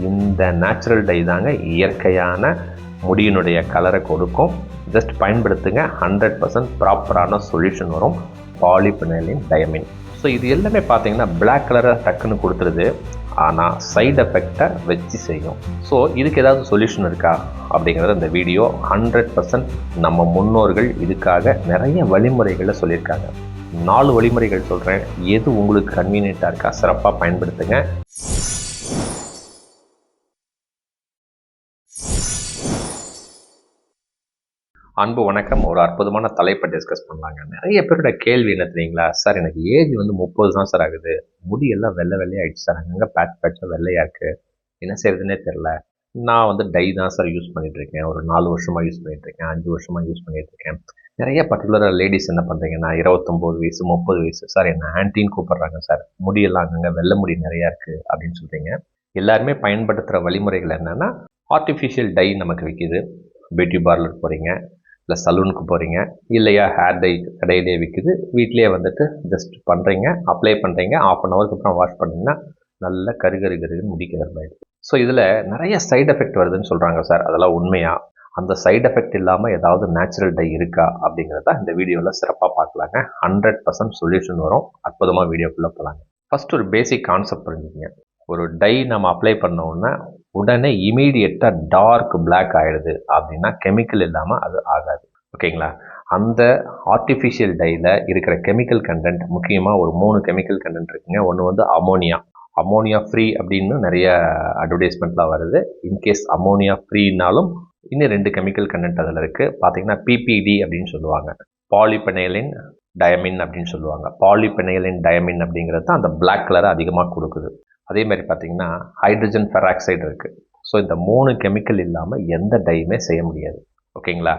இந்த natural tie தாங்க இயற்கையான முடியினுடைய கலரை கொடுக்கும். ஜஸ்ட் பயன்படுத்துங்க, 100% ப்ராப்பரான சொல்யூஷன் வரும். பாலிஃபினைலின் டயமின். ஸோ இது எல்லாமே பார்த்தீங்கன்னா பிளாக் கலரை டக்குன்னு கொடுத்துருது, ஆனால் சைடு எஃபெக்டை வச்சு செய்யும். ஸோ இதுக்கு ஏதாவது சொல்யூஷன் இருக்கா அப்படிங்கிறது இந்த வீடியோ. 100% நம்ம முன்னோர்கள் இதுக்காக நிறைய வழிமுறைகளை சொல்லியிருக்காங்க. 4 வழிமுறைகள் சொல்கிறேன். எது உங்களுக்கு கன்வீனியண்ட்டாக இருக்கா சிறப்பாக பயன்படுத்துங்க. அன்பு வணக்கம். ஒரு அற்புதமான தலைப்பை டிஸ்கஸ் பண்ணலாங்க. நிறைய பேரோட கேள்வி என்ன தெரியுங்களா? சார் எனக்கு ஏஜ் 30 தான் சார் ஆகுது, முடியெல்லாம் வெள்ளை வெள்ளையாகிடுச்சு சார், அங்கே பேட்சாக வெள்ளையாக இருக்குது, என்ன செய்யறதுன்னே தெரில. நான் டை தான் சார் யூஸ் பண்ணிகிட்ருக்கேன், ஒரு 4 வருஷமாக யூஸ் பண்ணிகிட்ருக்கேன், 5 வருஷமாக யூஸ் பண்ணிகிட்ருக்கேன். நிறைய பர்டிகுலராக லேடிஸ் என்ன பண்ணுறீங்கன்னா 29 வயசு 30 வயசு, சார் என்ன ஆன்ட்டின்னு கூப்பிட்றாங்க சார், முடியெல்லாம் அங்கங்கே வெள்ளை முடி நிறையா இருக்குது அப்படின்னு சொல்கிறீங்க. எல்லாருமே பயன்படுத்துகிற வழிமுறைகள் என்னென்னா, ஆர்டிஃபிஷியல் டை நமக்கு விற்கிது. பியூட்டி பார்லர் போகிறீங்க, இல்லை சலூனுக்கு போகிறீங்க, இல்லையா ஹேர் டை கடையிலே விற்குது, வீட்டிலே ஜஸ்ட் பண்ணுறீங்க, அப்ளை பண்ணுறீங்க, 1/2 ஹவருக்கு அப்புறம் வாஷ் பண்ணிங்கன்னா நல்ல கருகருன்னு முடிக்கிறது. ஸோ இதில் நிறைய சைடு எஃபெக்ட் வருதுன்னு சொல்கிறாங்க சார். அதெல்லாம் உண்மையா? அந்த சைடு எஃபெக்ட் இல்லாமல் ஏதாவது நேச்சுரல் டை இருக்கா அப்படிங்கிறத இந்த வீடியோவில் சிறப்பாக பார்க்கலாங்க. 100% சொல்யூஷன் வரும். அற்புதமாக வீடியோக்குள்ளே போகலாங்க. ஃபஸ்ட் ஒரு பேசிக் கான்செப்ட் புரிஞ்சுக்கங்க. ஒரு டை நம்ம அப்ளை பண்ணோன்னா உடனே இமீடியட்டாக டார்க் பிளாக் ஆகிடுது அப்படின்னா கெமிக்கல் இல்லாமல் அது ஆகாது. ஓகேங்களா? அந்த ஆர்டிஃபிஷியல் டையில் இருக்கிற கெமிக்கல் கண்டென்ட் முக்கியமாக ஒரு 3 கெமிக்கல் கண்டென்ட் இருக்குங்க. ஒன்று அமோனியா ஃப்ரீ அப்படின்னு நிறைய அட்வர்டைஸ்மெண்ட்லாம் வருது. இன்கேஸ் அமோனியா ஃப்ரீனாலும் இன்னும் 2 கெமிக்கல் கண்டென்ட் அதில் இருக்குது. பார்த்தீங்கன்னா பிபிடி அப்படின்னு சொல்லுவாங்க, பாலிஃபினைலின் டயமின் அப்படின்னு சொல்லுவாங்க. பாலிஃபினைலின் டயமின் அப்படிங்கிறது தான் அந்த பிளாக் கலரை அதிகமாக கொடுக்குது. அதே மாதிரி பார்த்தீங்கன்னா ஹைட்ரஜன் பெராக்சைடு இருக்குது. ஸோ இந்த 3 கெமிக்கல் இல்லாமல் எந்த டையுமே செய்ய முடியாது. ஓகேங்களா?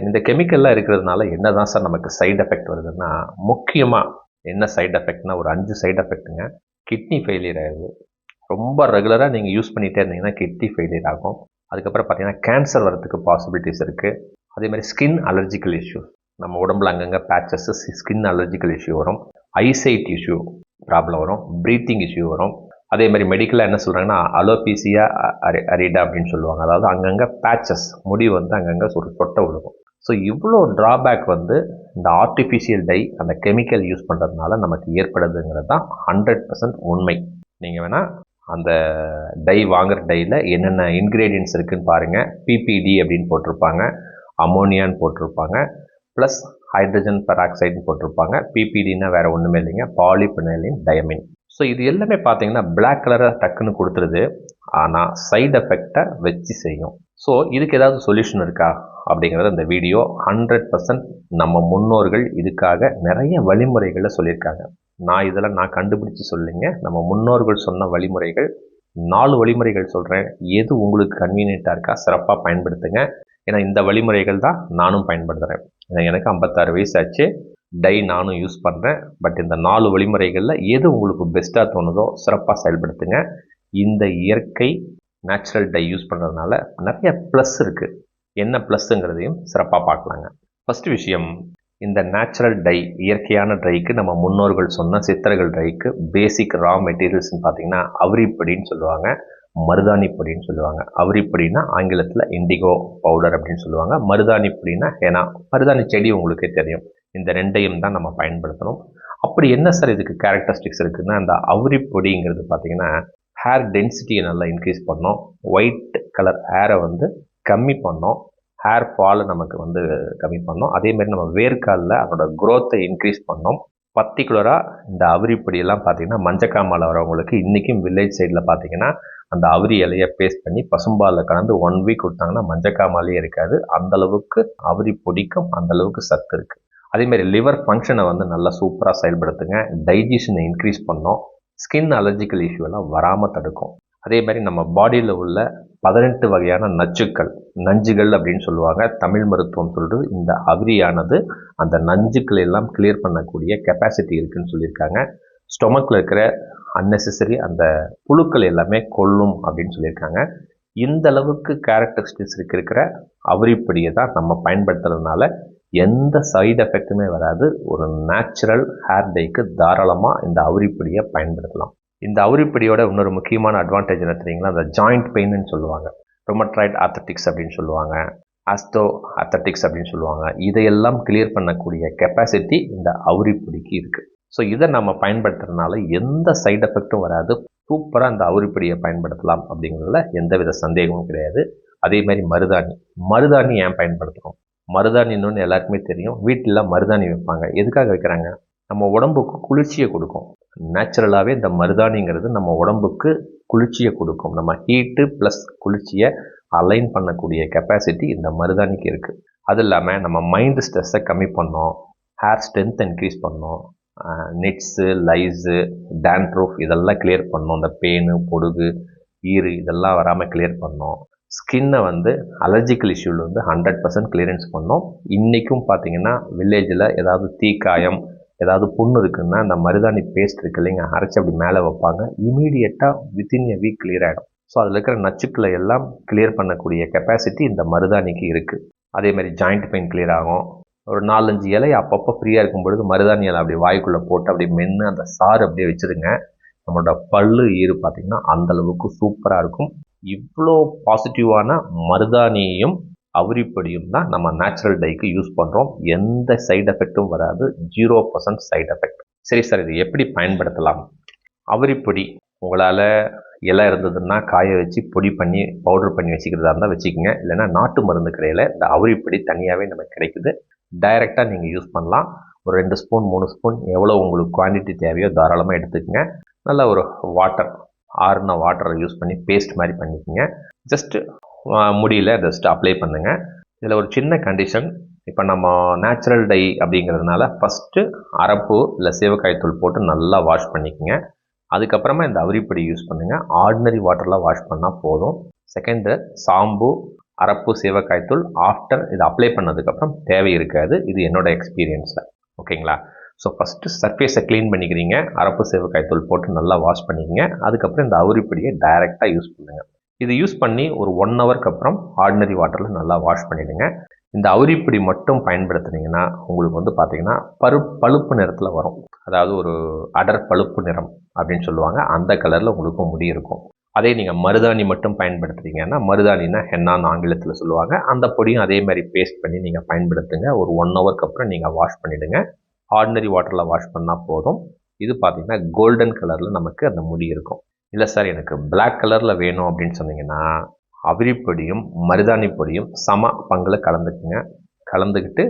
இந்த கெமிக்கல்லாம் இருக்கிறதுனால என்ன தான் சார் நமக்கு சைடு எஃபெக்ட் வருதுன்னா, முக்கியமாக என்ன சைடு எஃபெக்ட்னா ஒரு 5 சைடு எஃபெக்ட்டுங்க. கிட்னி ஃபெயிலியர் ஆகுது. ரொம்ப ரெகுலராக நீங்கள் யூஸ் பண்ணிகிட்டே இருந்தீங்கன்னா கிட்னி ஃபெயிலியர் ஆகும். அதுக்கப்புறம் பார்த்தீங்கன்னா கேன்சர் வரதுக்கு பாசிபிலிட்டிஸ் இருக்குது. அதே மாதிரி ஸ்கின் அலர்ஜிக்கல் இஷ்யூ, நம்ம உடம்புல அங்கங்கே பேச்சஸ், ஸ்கின் அலர்ஜிக்கல் இஷ்யூ வரும். ஐசைட் இஷ்யூ ப்ராப்ளம் வரும். ப்ரீத்திங் இஷ்யூ வரும். அதே மாதிரி மெடிக்கலாக என்ன சொல்கிறாங்கன்னா அலோபீசியா அரிடா அப்படின்னு சொல்லுவாங்க. அதாவது அங்கங்கே பேச்சஸ், முடி அங்கங்கே ஒரு சொட்டை விழுகும். ஸோ இவ்வளோ ட்ராபேக் இந்த ஆர்டிஃபிஷியல் டை அந்த கெமிக்கல் யூஸ் பண்ணுறதுனால நமக்கு ஏற்படுதுங்கிறது தான் 100% உண்மை. நீங்கள் வேணால் அந்த டை வாங்குகிற டையில் என்னென்ன இன்க்ரீடியன்ட்ஸ் இருக்குதுன்னு பாருங்கள். பிபிடி அப்படின்னு போட்டிருப்பாங்க, அமோனியான்னு போட்டிருப்பாங்க, ப்ளஸ் ஹைட்ரஜன் பெராக்சைடுன்னு போட்டிருப்பாங்க. பிபிடின்னா வேறு ஒன்றுமே இல்லைங்க, பாலிஃபினைலின் டயமின். ஸோ இது எல்லாமே பார்த்தீங்கன்னா பிளாக் கலரை டக்குன்னு கொடுத்துருது, ஆனால் சைடு எஃபெக்டை வச்சு செய்யும். ஸோ இதுக்கு ஏதாவது சொல்யூஷன் இருக்கா அப்படிங்கிறது இந்த வீடியோ. 100% நம்ம முன்னோர்கள் இதுக்காக நிறைய வழிமுறைகளை சொல்லியிருக்காங்க. நான் கண்டுபிடிச்சி சொல்லிங்க, நம்ம முன்னோர்கள் சொன்ன வழிமுறைகள் 4 வழிமுறைகள் சொல்கிறேன். எது உங்களுக்கு கன்வீனியண்ட்டாக இருக்கா சிறப்பாக பயன்படுத்துங்க. ஏன்னா இந்த வழிமுறைகள் தான் நானும் பயன்படுத்துகிறேன். ஏன்னா எனக்கு 56 வயசு ஆச்சு, டை நானும் யூஸ் பண்ணுறேன். பட் இந்த 4 வழிமுறைகளில் எது உங்களுக்கு பெஸ்ட்டாக தோணுதோ சிறப்பாக செயல்படுத்துங்க. இந்த இயற்கை நேச்சுரல் டை யூஸ் பண்ணுறதுனால நிறைய ப்ளஸ் இருக்குது. என்ன ப்ளஸ்ஸுங்கிறதையும் சிறப்பாக பார்க்கலாங்க. ஃபஸ்ட்டு விஷயம், இந்த நேச்சுரல் டை இயற்கையான டைக்கு நம்ம முன்னோர்கள் சொன்ன சித்தர்கள் டைக்கு பேசிக் ரா மெட்டீரியல்ஸ்னு பார்த்தீங்கன்னா அவுரிப்பொடின்னு சொல்லுவாங்க, மருதாணி பொடின்னு சொல்லுவாங்க. அவுரிப்பொடினா ஆங்கிலத்தில் இண்டிகோ பவுடர் அப்படின்னு சொல்லுவாங்க. மருதாணி பொடினா ஏன்னா மருதாணி செடி உங்களுக்கே தெரியும். இந்த 2ஐயும் தான் நம்ம பயன்படுத்தணும். அப்படி என்ன சார் இதுக்கு கேரக்டரிஸ்டிக்ஸ் இருக்குதுன்னா, இந்த அவுரிப்பொடிங்கிறது பார்த்தீங்கன்னா ஹேர் டென்சிட்டியை நல்லா இன்க்ரீஸ் பண்ணோம், ஒயிட் கலர் ஹேரை கம்மி பண்ணோம், ஹேர் ஃபாலை நமக்கு கம்மி பண்ணோம். அதேமாதிரி நம்ம வேர்க்காலில் அதோட க்ரோத்தை இன்க்ரீஸ் பண்ணோம். பர்டிகுலராக இந்த அவுரிப்பொடியெல்லாம் பார்த்தீங்கன்னா மஞ்சக்காமால் வரவங்களுக்கு இன்றைக்கும் வில்லேஜ் சைடில் பார்த்தீங்கன்னா அந்த அவுரி இலையை பேஸ்ட் பண்ணி பசும்பாலில் கலந்து 1 வீக் கொடுத்தாங்கன்னா மஞ்சக்காமாலே இருக்காது. அந்தளவுக்கு அவுரி பொடிக்கும் அந்தளவுக்கு சத்து இருக்குது. அதேமாதிரி லிவர் ஃபங்க்ஷனை நல்லா சூப்பராக செயல்படுத்துங்க. டைஜஷனை இன்க்ரீஸ் பண்ணோம். ஸ்கின் அலர்ஜிக்கல் இஷ்யூலாம் வராமல் தடுக்கும். அதே மாதிரி நம்ம பாடியில் உள்ள 18 வகையான நஞ்சுகள் அப்படின்னு சொல்லுவாங்க. தமிழ் மருத்துவம் சொல்கிறது இந்த அவிரியானது அந்த நஞ்சுக்களை எல்லாம் கிளியர் பண்ணக்கூடிய கெப்பாசிட்டி இருக்குதுன்னு சொல்லியிருக்காங்க. ஸ்டொமக்கில் இருக்கிற அன்னெசரி அந்த புழுக்கள் எல்லாமே கொல்லும் அப்படின்னு சொல்லியிருக்காங்க. இந்த அளவுக்கு கேரக்டரிஸ்டிக்ஸ் இருக்கிற அவுரிப்பொடியை தான் நம்ம பயன்படுத்துறதுனால எந்த சைடு எஃபெக்ட்டுமே வராது. ஒரு நேச்சுரல் ஹேர் டைக்கு தாராளமாக இந்த அவுரிப்பொடியை பயன்படுத்தலாம். இந்த அவுரிப்பொடியோட இன்னொரு முக்கியமான அட்வான்டேஜ் என்ன தெரியுங்களா, அந்த ஜாயிண்ட் பெயின்னு சொல்லுவாங்க, ரொமட்ராய்டு ஆர்த்தட்டிக்ஸ் அப்படின்னு சொல்லுவாங்க, ஆஸ்டோ ஆர்த்தட்டிக்ஸ் அப்படின்னு சொல்லுவாங்க. இதையெல்லாம் கிளியர் பண்ணக்கூடிய கெப்பாசிட்டி இந்த அவுரிப்பொடிக்கு இருக்குது. ஸோ இதை நம்ம பயன்படுத்துறதுனால எந்த சைடு எஃபெக்ட்டும் வராது. சூப்பராக அந்த அவுரிப்பொடியை பயன்படுத்தலாம் அப்படிங்கிறதுல எந்தவித சந்தேகமும் கிடையாது. அதே மாதிரி மருதாணி ஏன் பயன்படுத்துகிறோம்? மருதாணின்னு எல்லாருக்குமே தெரியும். வீட்டில் மருதாணி வைப்பாங்க. எதுக்காக வைக்கிறாங்க? நம்ம உடம்புக்கு குளிர்ச்சியை கொடுக்கும். நேச்சுரலாகவே இந்த மருதாணிங்கிறது நம்ம உடம்புக்கு குளிர்ச்சியை கொடுக்கும். நம்ம ஹீட்டு ப்ளஸ் குளிர்ச்சியை அலைன் பண்ணக்கூடிய கெப்பாசிட்டி இந்த மருதாணிக்கு இருக்குது. அது இல்லாமல் நம்ம மைண்டு ஸ்ட்ரெஸ்ஸை கம்மி பண்ணோம், ஹேர் ஸ்ட்ரென்த் இன்க்ரீஸ் பண்ணோம், நிட்ஸு, லைஸு, டேண்ட்ரூஃப் இதெல்லாம் கிளியர் பண்ணோம். இந்த பேனு, பொடுகு, ஈறு இதெல்லாம் வராமல் கிளியர் பண்ணோம். ஸ்கின்னை அலர்ஜிக்கல் இஷ்யூவில் 100% கிளியரன்ஸ் பண்ணோம். இன்றைக்கும் பார்த்தீங்கன்னா வில்லேஜில் ஏதாவது தீக்காயம், ஏதாவது புண்ணு இருக்குன்னா அந்த மருதாணி பேஸ்ட் இருக்கு இல்லைங்க, அரைச்சி அப்படி மேலே வைப்பாங்க. இமீடியட்டாக வித்தின் எ வீக் கிளியர் ஆகிடும். ஸோ அதில் இருக்கிற நச்சுக்களை எல்லாம் கிளியர் பண்ணக்கூடிய கெப்பாசிட்டி இந்த மருதாணிக்கு இருக்குது. அதேமாதிரி ஜாயிண்ட் பெயின் கிளியர் ஆகும். ஒரு 4-5 இலை அப்பப்போ ஃப்ரீயாக இருக்கும் பொழுது மருதாணி இலை அப்படி வாய்க்குள்ளே போட்டு அப்படி மென்று அந்த சாறு அப்படியே வச்சுருங்க. நம்மளோட பல்லு ஈறு பார்த்திங்கன்னா அந்தளவுக்கு சூப்பராக இருக்கும். இவ்வளோ பாசிட்டிவான மருதாணியையும் அவுரிப்பொடியும் தான் நம்ம நேச்சுரல் டைக்கு யூஸ் பண்ணுறோம். எந்த சைடு எஃபெக்ட்டும் வராது, 0% சைடு எஃபெக்ட். சரி சார், இது எப்படி பயன்படுத்தலாம்? அவுரிப்பொடி உங்களால் இலை இருந்ததுன்னா காய வச்சு பொடி பண்ணி பவுடர் பண்ணி வச்சுக்கிறதா இருந்தால் வச்சுக்கோங்க. இல்லைன்னா நாட்டு மருந்து கடையில் இந்த அவுரிப்பொடி தனியாகவே நமக்கு கிடைக்குது. டைரெக்டாக நீங்கள் யூஸ் பண்ணலாம். ஒரு 2 ஸ்பூன் 3 ஸ்பூன் எவ்வளோ உங்களுக்கு குவான்டிட்டி தேவையோ தாராளமாக எடுத்துக்கங்க. நல்லா ஒரு ஆறுன வாட்டரை யூஸ் பண்ணி பேஸ்ட் மாதிரி பண்ணிக்கோங்க. ஜஸ்ட்டு முடியல ஜஸ்ட் அப்ளை பண்ணுங்கள். இதில் ஒரு சின்ன கண்டிஷன், இப்போ நம்ம நேச்சுரல் டை அப்படிங்கிறதுனால ஃபஸ்ட்டு அரப்பு இல்லை சீவக்காய் தூள் போட்டு நல்லா வாஷ் பண்ணிக்கோங்க. அதுக்கப்புறமா இந்த அவுரிப்பொடி யூஸ் பண்ணுங்கள். ஆர்டினரி வாட்டரில் வாஷ் பண்ணால் போதும். செகண்டு சாம்பு, அரப்பு, சீவக்காய் தூள் ஆஃப்டர் இதை அப்ளை பண்ணதுக்கப்புறம் தேவை இருக்காது. இது என்னோட எக்ஸ்பீரியன்ஸில். ஓகேங்களா? ஸோ ஃபஸ்ட்டு சர்ஃபேஸை க்ளீன் பண்ணிக்கிறீங்க, அரப்பு சீவக்காய் தூள் போட்டு நல்லா வாஷ் பண்ணிக்கங்க. அதுக்கப்புறம் இந்த அவுரிப்பொடியை டைரெக்டாக யூஸ் பண்ணுங்கள். இது யூஸ் பண்ணி ஒரு 1 ஹவருக்கு அப்புறம் ஆர்டினரி வாட்டரில் நல்லா வாஷ் பண்ணிவிடுங்க. இந்த அவுரிப்பொடி மட்டும் பயன்படுத்துனீங்கன்னா உங்களுக்கு பார்த்தீங்கன்னா பழுப்பு நிறத்தில் வரும். அதாவது ஒரு அடர் பழுப்பு நிறம் அப்படின்னு சொல்லுவாங்க. அந்த கலரில் உங்களுக்கு முடி இருக்கும். அதே நீங்கள் மருதாணி மட்டும் பயன்படுத்துறீங்கன்னா, மருதாணினா ஹென்னான்னு ஆங்கிலத்தில் சொல்லுவாங்க. அந்த பொடியும் அதே மாதிரி பேஸ்ட் பண்ணி நீங்கள் பயன்படுத்துங்க. ஒரு 1 ஹவருக்கு அப்புறம் நீங்கள் வாஷ் பண்ணிவிடுங்க. ஆர்டினரி வாட்டரில் வாஷ் பண்ணால் போதும். இது பார்த்தீங்கன்னா கோல்டன் கலரில் நமக்கு அந்த முடி இருக்கும். இல்லை சார் எனக்கு பிளாக் கலரில் வேணும் அப்படின்னு சொன்னீங்கன்னா, அவுரிப்பொடியும் மருதாணி பொடியும் சம பங்கில் கலந்துக்கிட்டு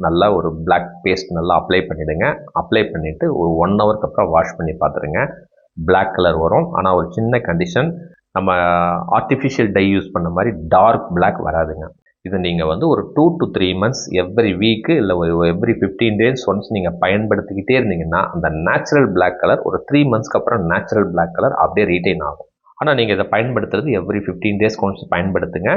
நல்லா ஒரு பிளாக் பேஸ்ட் நல்லா அப்ளை பண்ணிவிடுங்க. அப்ளை பண்ணிவிட்டு ஒரு 1 ஹவருக்கு அப்புறம் வாஷ் பண்ணி பார்த்துருங்க. பிளாக் கலர் வரும். ஆனால் ஒரு சின்ன கண்டிஷன், நம்ம ஆர்டிஃபிஷியல் டை யூஸ் பண்ண மாதிரி டார்க் பிளாக் வராதுங்க. இது நீங்கள் ஒரு 2 to 3 மந்த்ஸ் எவ்ரி வீக்கு இல்லை எவ்ரி 15 டேஸ் ஒன்ஸ் நீங்கள் பயன்படுத்திக்கிட்டே இருந்தீங்கன்னா அந்த நேச்சுரல் பிளாக் கலர் ஒரு 3 மந்த்ஸ்க்கு அப்புறம் நேச்சுரல் பிளாக் கலர் அப்படியே ரீட்டைன் ஆகும். ஆனால் நீங்கள் இதை பயன்படுத்துறது எவ்ரி 15 டேஸ்க்கு ஒன்ஸ் பயன்படுத்துங்க.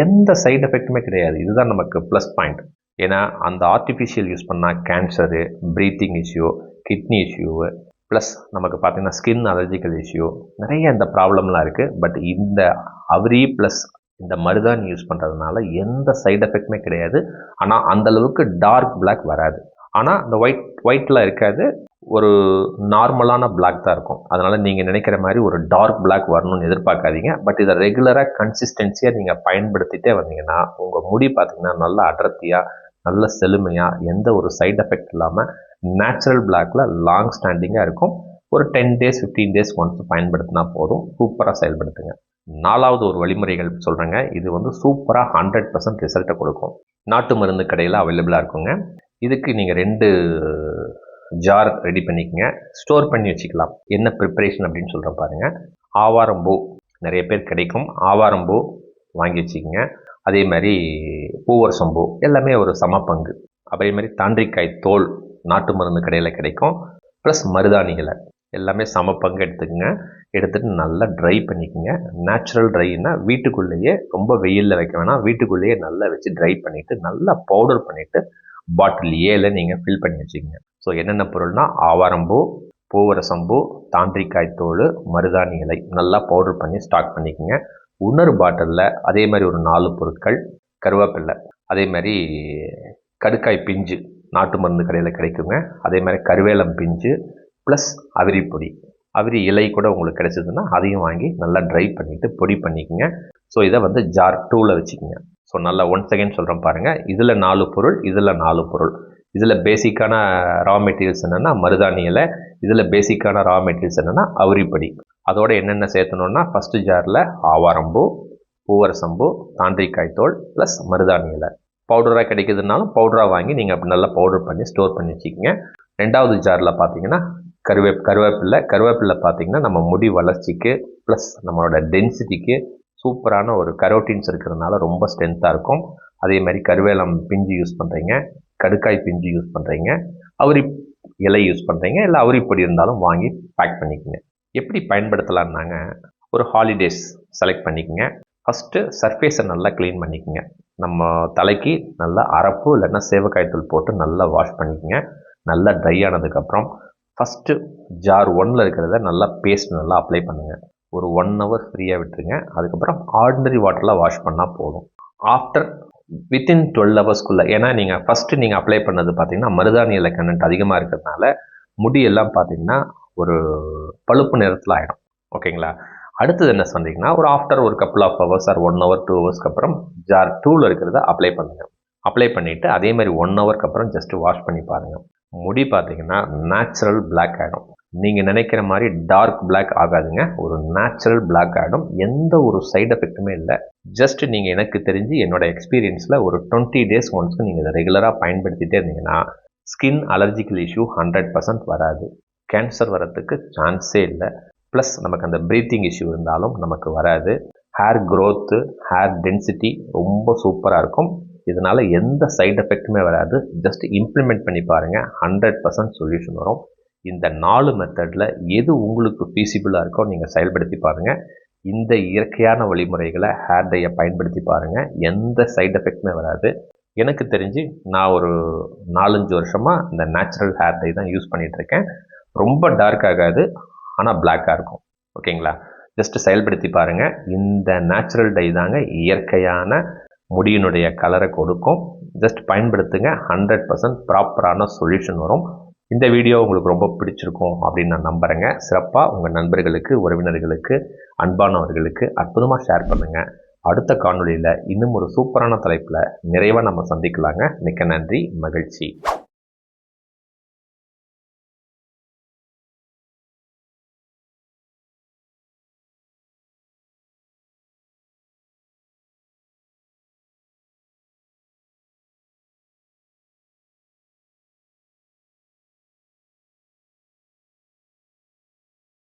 எந்த சைடு எஃபெக்ட்டுமே கிடையாது. இதுதான் நமக்கு ப்ளஸ் பாயிண்ட். ஏன்னா அந்த ஆர்டிஃபிஷியல் யூஸ் பண்ணால் cancer, breathing issue, kidney issue, plus நமக்கு பார்த்தீங்கன்னா ஸ்கின் அலர்ஜிக்கல் இஷ்யூ, நிறைய இந்த ப்ராப்ளம்லாம் இருக்குது. பட் இந்த அவுரி ப்ளஸ் இந்த மருதாணி யூஸ் பண்ணுறதுனால எந்த சைடு எஃபெக்ட்டுமே கிடையாது. ஆனால் அந்தளவுக்கு டார்க் பிளாக் வராது. ஆனால் அந்த ஒயிட்டில் இருக்காது, ஒரு நார்மலான பிளாக் தான் இருக்கும். அதனால் நீங்கள் நினைக்கிற மாதிரி ஒரு டார்க் பிளாக் வரணும்னு எதிர்பார்க்காதீங்க. பட் இதை ரெகுலராக கன்சிஸ்டன்சியாக நீங்கள் பயன்படுத்திகிட்டே வந்தீங்கன்னா உங்கள் முடி பார்த்திங்கன்னா நல்லா அடர்த்தியாக, நல்ல செழுமையாக, எந்த ஒரு சைடு எஃபெக்ட் இல்லாமல் நேச்சுரல் பிளாக்கில் லாங் ஸ்டாண்டிங்காக இருக்கும். ஒரு 10 டேஸ் 15 டேஸ் ஒன்ஸ் பயன்படுத்தினா போதும். சூப்பராக செயல்படுத்துங்க. 4வது ஒரு வழிமுறைகள் சொல்கிறேங்க. இது சூப்பராக 100% ரிசல்ட்டை கொடுக்கும். நாட்டு மருந்து கடையில் அவைலபிளாக இருக்குங்க. இதுக்கு நீங்கள் 2 ஜார் ரெடி பண்ணிக்கங்க, ஸ்டோர் பண்ணி வச்சுக்கலாம். என்ன ப்ரிப்பரேஷன் அப்படின்னு சொல்கிறேன் பாருங்கள். ஆவாரம்பூ நிறைய பேர் கிடைக்கும். ஆவாரம்பூ வாங்கி வச்சுக்கோங்க. அதே மாதிரி பூவரசம்பூ எல்லாமே ஒரு சம பங்கு. அதே மாதிரி தாண்டிக்காய் தோல் நாட்டு மருந்து கடையில் கிடைக்கும். ப்ளஸ் மருதாணிகளை எல்லாமே சம பங்கு எடுத்துக்கங்க. எடுத்துகிட்டு நல்லா ட்ரை பண்ணிக்கோங்க. நேச்சுரல் ட்ரைன்னா வீட்டுக்குள்ளேயே, ரொம்ப வெயிலில் வைக்க வேணாம், வீட்டுக்குள்ளேயே நல்லா வச்சு ட்ரை பண்ணிவிட்டு நல்லா பவுடர் பண்ணிவிட்டு பாட்டில் ஏல நீங்கள் ஃபில் பண்ணி வச்சுக்கோங்க. ஸோ என்னென்ன பொருள்னா ஆவாரம்பூ, பூவரசம்பூ, தாண்டிக்காய் தோல், மருதாணி இலை நல்லா பவுடர் பண்ணி ஸ்டாக் பண்ணிக்கோங்க. இன்னொரு பாட்டிலில் அதே மாதிரி ஒரு 4 பொருட்கள், கருவேப்பில்லை, அதே மாதிரி கடுக்காய் பிஞ்சு நாட்டு மருந்து கடையில் கிடைக்குங்க. அதே மாதிரி கருவேலம் பிஞ்சு ப்ளஸ் அவிரிப்பொடி. அவிரி இலை கூட உங்களுக்கு கிடைச்சதுன்னா அதையும் வாங்கி நல்லா ட்ரை பண்ணிவிட்டு பொடி பண்ணிக்கோங்க. ஸோ இதை வந்து ஜார் 2ல் வச்சுக்கோங்க. ஸோ நல்லா ஒன்ஸ் அகைன் சொல்கிறேன் பாருங்கள். இதில் 4 பொருள், இதில் 4 பொருள். இதில் பேசிக்கான ரா மெட்டீரியல்ஸ் என்னென்னா மருதாணி இலை, இதில் பேசிக்கான ரா மெட்டீரியல்ஸ் என்னென்னா அவுரிப்பொடி. அதோட என்னென்ன சேர்த்தணுன்னா ஃபஸ்ட்டு ஜாரில் ஆவாரம்பூ, பூவரசம்பூ, தாண்டிக்காய் தோல் ப்ளஸ் மருதாணி இலை. பவுடராக கிடைக்குதுனாலும் பவுடராக வாங்கி நீங்கள் அப்படி நல்லா பவுடர் பண்ணி ஸ்டோர் பண்ணி வச்சுக்கோங்க. 2வது ஜாரில் பார்த்தீங்கன்னா கருவேப்பிலை பார்த்தீங்கன்னா நம்ம முடி வளர்ச்சிக்கு ப்ளஸ் நம்மளோட டென்சிட்டிக்கு சூப்பரான ஒரு கரோட்டின்ஸ் இருக்கிறதுனால ரொம்ப ஸ்ட்ரென்த்தாக இருக்கும். அதே மாதிரி கருவேலம் பிஞ்சு யூஸ் பண்ணுறீங்க, கடுக்காய் பிஞ்சு யூஸ் பண்ணுறீங்க, அவுரி இலை யூஸ் பண்ணுறீங்க, இல்லை அவுரிப்பொடி இருந்தாலும் வாங்கி பேக் பண்ணிக்கோங்க. எப்படி பயன்படுத்தலான்னாங்க, ஒரு ஹாலிடேஸ் செலக்ட் பண்ணிக்கோங்க. ஃபஸ்ட்டு சர்ஃபேஸை நல்லா க்ளீன் பண்ணிக்கோங்க. நம்ம தலைக்கு நல்லா அரப்பு இல்லைன்னா சேவக்காய் தூள் போட்டு நல்லா வாஷ் பண்ணிக்கோங்க. நல்லா ட்ரை ஆனதுக்கப்புறம் ஃபஸ்ட்டு ஜார் 1ல் இருக்கிறத நல்லா பேஸ்ட் நல்லா அப்ளை பண்ணுங்கள். ஒரு 1 hour ஃப்ரீயாக விட்டுருங்க. அதுக்கப்புறம் ஆர்டினரி வாட்டரில் வாஷ் பண்ணால் போதும். ஆஃப்டர் வித்தின் 12 ஹவர்ஸ்க்குள்ளே, ஏன்னா நீங்கள் ஃபஸ்ட்டு நீங்கள் அப்ளை பண்ணது பார்த்தீங்கன்னா மருதாணி இலை கண்டென்ட் அதிகமாக இருக்கிறதுனால முடியெல்லாம் பார்த்தீங்கன்னா ஒரு பழுப்பு நிறத்தில் ஆகிடும். ஓகேங்களா? அடுத்தது என்ன சொன்னீங்கன்னா ஒரு ஆஃப்டர் ஒரு couple of hours or 1 hour 2 ஹவர்ஸ்க்கு அப்புறம் ஜார் 2ல் இருக்கிறத அப்ளை பண்ணுங்கள். அப்ளை பண்ணிவிட்டு அதே மாதிரி 1 ஹவருக்கு அப்புறம் ஜஸ்ட்டு வாஷ் பண்ணி பாருங்கள். முடி பார்த்தீங்கன்னா நேச்சுரல் பிளாக் ஆகிடும். நீங்கள் நினைக்கிற மாதிரி டார்க் பிளாக் ஆகாதுங்க. ஒரு நேச்சுரல் பிளாக் ஆகிடும். எந்த ஒரு சைடு எஃபெக்ட்டுமே இல்லை. ஜஸ்ட் நீங்கள் எனக்கு தெரிஞ்சு என்னோடய எக்ஸ்பீரியன்ஸில் ஒரு 20 days ஒன்ஸ்க்கு நீங்கள் இதை ரெகுலராக பயன்படுத்திகிட்டே இருந்தீங்கன்னா ஸ்கின் அலர்ஜிக்கல் இஷ்யூ 100% வராது. கேன்சர் வரத்துக்கு சான்ஸே இல்லை. ப்ளஸ் நமக்கு அந்த ப்ரீத்திங் இஷ்யூ இருந்தாலும் நமக்கு வராது. ஹேர் க்ரோத்து, ஹேர் டென்சிட்டி ரொம்ப சூப்பராக இருக்கும். இதனால் எந்த சைடு எஃபெக்ட்டுமே வராது. ஜஸ்ட் இம்ப்ளிமெண்ட் பண்ணி பாருங்கள், 100% சொல்யூஷன் வரும். இந்த 4 மெத்தடில் எது உங்களுக்கு ஃபீஸிபிளாக இருக்கோ நீங்கள் செயல்படுத்தி பாருங்கள். இந்த இயற்கையான வழிமுறைகளை ஹேர் டையை பயன்படுத்தி பாருங்கள். எந்த சைடு எஃபெக்ட்டுமே வராது. எனக்கு தெரிஞ்சு நான் ஒரு 4-5 வருஷமாக இந்த நேச்சுரல் ஹேர் டை தான் யூஸ் பண்ணிகிட்ருக்கேன். ரொம்ப டார்க் ஆகாது, ஆனால் பிளாக்காக இருக்கும். ஓகேங்களா? ஜஸ்ட்டு செயல்படுத்தி பாருங்கள். இந்த நேச்சுரல் டை தாங்க இயற்கையான முடியினுடைய கலரை கொடுக்கும். ஜஸ்ட் பயன்படுத்துங்க, 100% ப்ராப்பரான சொல்யூஷன் வரும். இந்த வீடியோ உங்களுக்கு ரொம்ப பிடிச்சிருக்கும் அப்படின்னு நான் நம்புகிறேங்க. சிறப்பாக உங்கள் நண்பர்களுக்கு, உறவினர்களுக்கு, அன்பானவர்களுக்கு அற்புதமாக ஷேர் பண்ணுங்கள். அடுத்த காணொளியில் இன்னும் ஒரு சூப்பரான தலைப்பில் நிறைவாக நம்ம சந்திக்கலாங்க. மிக்க நன்றி, மகிழ்ச்சி.